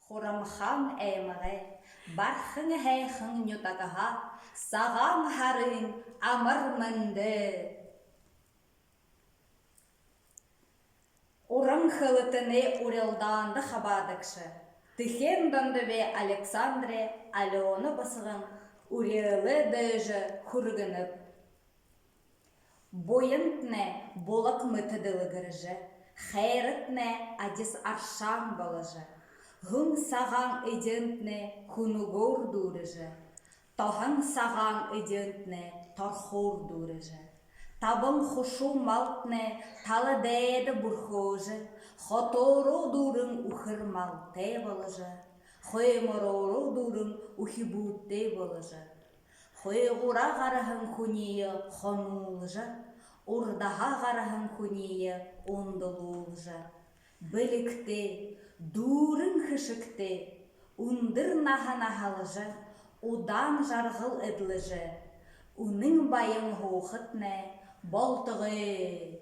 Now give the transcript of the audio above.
Хурамхан әйміғе, бархың әйхің нютағаға, саған харын амыр мінді. Урым хылытыны урелданды хабадықшы. Тыхен дондыве Александре Алёны басығын урелы дыжы хургынып. Бойынтне болық мүтіділі гіржі, хайрытне адис аршан балыжы. Ғын саған идентне хунугор дурыжы, тоғын саған идентне торхор дурыжы. Табын хушу малтне талы дәйді бұрхожы, хотору дурын ухыр малте балыжы, хойморору дурын ухибутте балыжы. Хойғура ғарahın хуния хонулжы, урдаға ғарahын хуния ондылулжы. Білікте, дурын хышыкте, ундыр наханахалыжы, удан жарғыл эдлыжы. Уның байын хоқытне, болтығы